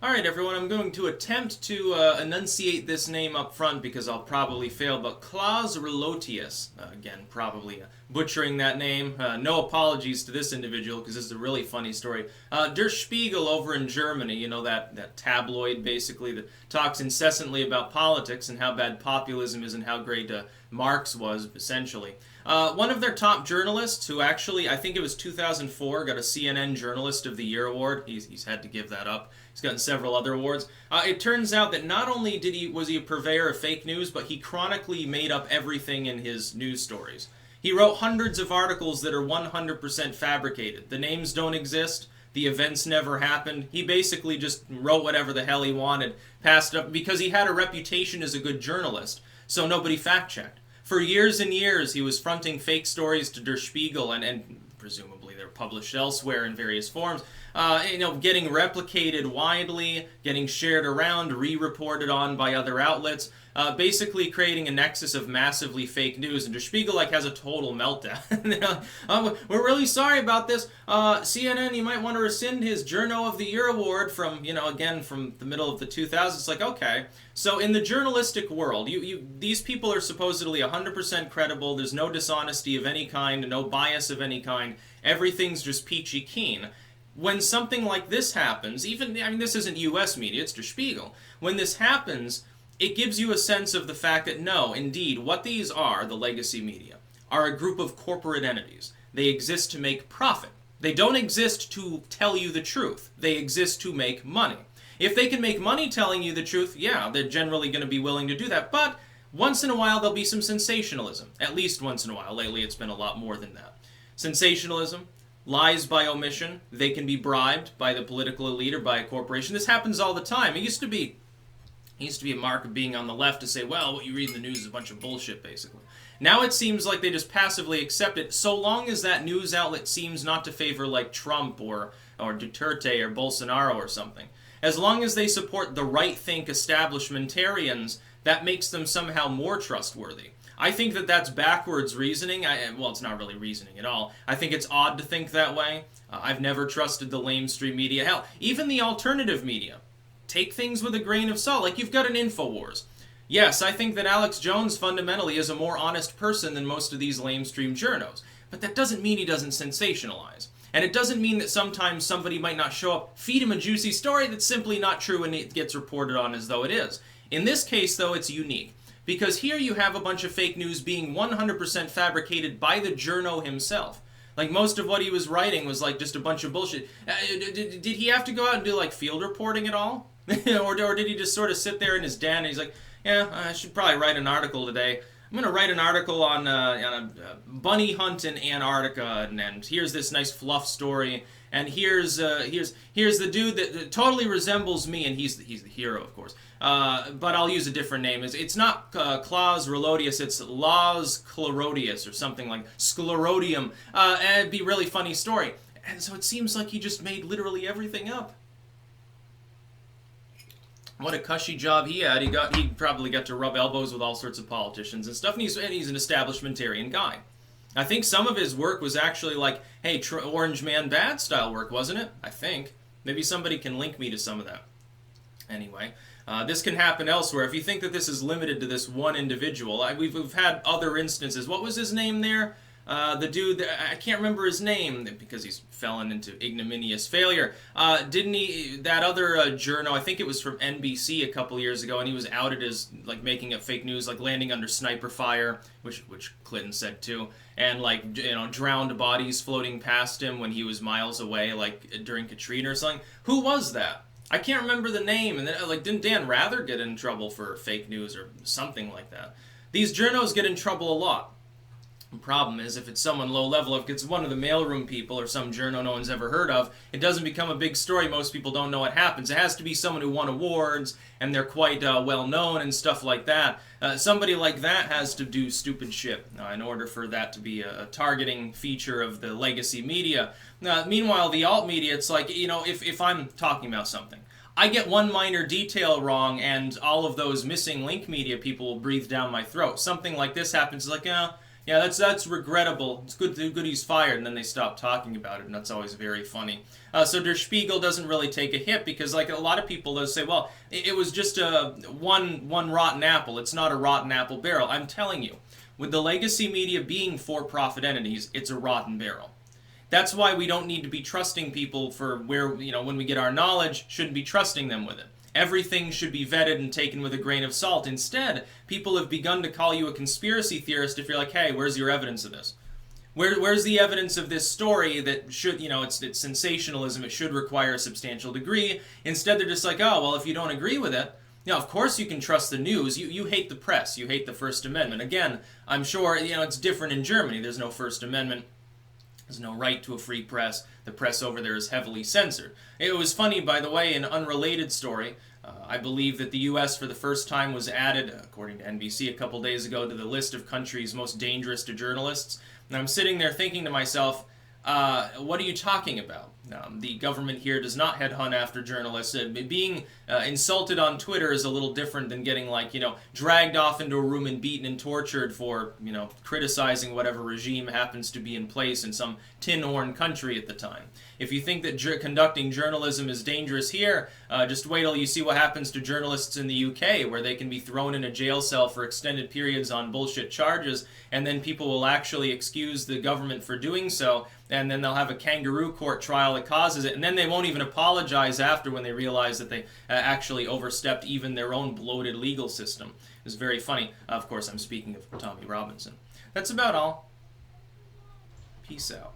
Alright everyone, I'm going to attempt to enunciate this name up front because I'll probably fail, but Klaus Relotius, again, probably butchering that name. No apologies to this individual because this is a really funny story. Der Spiegel over in Germany, you know, that tabloid basically that talks incessantly about politics and how bad populism is and how great Marx was, essentially. One of their top journalists, who actually, I think it was 2004, got a CNN Journalist of the Year award. He's had to give that up. He's gotten several other awards. It turns out that not only was he a purveyor of fake news, but he chronically made up everything in his news stories. He wrote hundreds of articles that are 100% fabricated. The names don't exist. The events never happened. He basically just wrote whatever the hell he wanted, passed it up, because he had a reputation as a good journalist, so nobody fact-checked. For years and years, he was fronting fake stories to Der Spiegel, and presumably they're published elsewhere in various forms, getting replicated widely, getting shared around, re-reported on by other outlets, basically creating a nexus of massively fake news. And Der Spiegel has a total meltdown. We're really sorry about this. CNN, you might want to rescind his Journo of the Year award from, again, from the middle of the 2000s. It's like, okay. So in the journalistic world, these people are supposedly 100% credible. There's no dishonesty of any kind, no bias of any kind. Everything's just peachy keen. When something like this happens, this isn't U.S. media, it's Der Spiegel. When this happens, it gives you a sense of the fact that no, indeed, what these are, the legacy media, are a group of corporate entities. They exist to make profit. They don't exist to tell you the truth. They exist to make money. If they can make money telling you the truth, yeah, they're generally going to be willing to do that. But once in a while, there'll be some sensationalism. At least once in a while. Lately, it's been a lot more than that. Sensationalism, lies by omission. They can be bribed by the political elite or by a corporation. This happens all the time. It used to be a mark of being on the left to say, well, what you read in the news is a bunch of bullshit, basically. Now it seems like they just passively accept it, so long as that news outlet seems not to favor like Trump or Duterte or Bolsonaro or something. As long as they support the right-think establishmentarians, that makes them somehow more trustworthy. I think that that's backwards reasoning. Well, it's not really reasoning at all. I think it's odd to think that way. I've never trusted the lamestream media. Hell, even the alternative media. Take things with a grain of salt. Like, you've got an InfoWars. Yes, I think that Alex Jones fundamentally is a more honest person than most of these lamestream journos. But that doesn't mean he doesn't sensationalize. And it doesn't mean that sometimes somebody might not show up, feed him a juicy story that's simply not true and it gets reported on as though it is. In this case, though, it's unique. Because here you have a bunch of fake news being 100% fabricated by the journo himself. Like, most of what he was writing was like just a bunch of bullshit. Did he have to go out and do like field reporting at all? or did he just sort of sit there in his den and he's like, yeah, I should probably write an article today. I'm going to write an article on a bunny hunt in Antarctica, and here's this nice fluff story, and here's the dude that totally resembles me, and he's the hero, of course. But I'll use a different name. It's not Klaus Relotius, it's Laz Sclerodius or something like Sclerodium. And it'd be a really funny story. And so it seems like he just made literally everything up. What a cushy job he had. He probably got to rub elbows with all sorts of politicians and stuff, and he's an establishmentarian guy. I think some of his work was actually like, hey, Orange Man Bad style work, wasn't it? I think. Maybe somebody can link me to some of that. Anyway, this can happen elsewhere. If you think that this is limited to this one individual, we've had other instances. What was his name there? The dude, I can't remember his name because he's fallen into ignominious failure. Didn't he, that other journo, I think it was from NBC a couple years ago, and he was outed as like making up fake news, like landing under sniper fire, which Clinton said too, and like, drowned bodies floating past him when he was miles away, like during Katrina or something. Who was that? I can't remember the name, and then didn't Dan Rather get in trouble for fake news or something like that? These journos get in trouble a lot. The problem is, if it's someone low level, if it's one of the mailroom people or some journo no one's ever heard of, it doesn't become a big story. Most people don't know what happens. It has to be someone who won awards, and they're quite well known and stuff like that. Somebody like that has to do stupid shit in order for that to be a targeting feature of the legacy media. Meanwhile, the alt media, it's like, if I'm talking about something, I get one minor detail wrong, and all of those missing link media people will breathe down my throat. Something like this happens, like, Yeah, that's regrettable. It's good he's fired, and then they stop talking about it, and that's always very funny. So Der Spiegel doesn't really take a hit because, like a lot of people, they'll say, "Well, it was just a one rotten apple. It's not a rotten apple barrel." I'm telling you, with the legacy media being for-profit entities, it's a rotten barrel. That's why we don't need to be trusting people for where, when we get our knowledge, shouldn't be trusting them with it. Everything should be vetted and taken with a grain of salt. Instead, people have begun to call you a conspiracy theorist if you're like, hey, where's your evidence of this? Where's the evidence of this story that should, it's sensationalism, it should require a substantial degree. Instead, they're just like, oh, well, if you don't agree with it, of course you can trust the news. You hate the press. You hate the First Amendment. Again, I'm sure, it's different in Germany. There's no First Amendment. There's no right to a free press. The press over there is heavily censored. It was funny, by the way, an unrelated story. I believe that the U.S. for the first time was added, according to NBC a couple days ago, to the list of countries most dangerous to journalists. And I'm sitting there thinking to myself, what are you talking about? The government here does not headhunt after journalists. Being insulted on Twitter is a little different than getting, dragged off into a room and beaten and tortured for, criticizing whatever regime happens to be in place in some tin-horn country at the time. If you think that conducting journalism is dangerous here, just wait till you see what happens to journalists in the UK, where they can be thrown in a jail cell for extended periods on bullshit charges, and then people will actually excuse the government for doing so, and then they'll have a kangaroo court trial that causes it, and then they won't even apologize after when they realize that they actually overstepped even their own bloated legal system. It was very funny. Of course, I'm speaking of Tommy Robinson. That's about all. Peace out.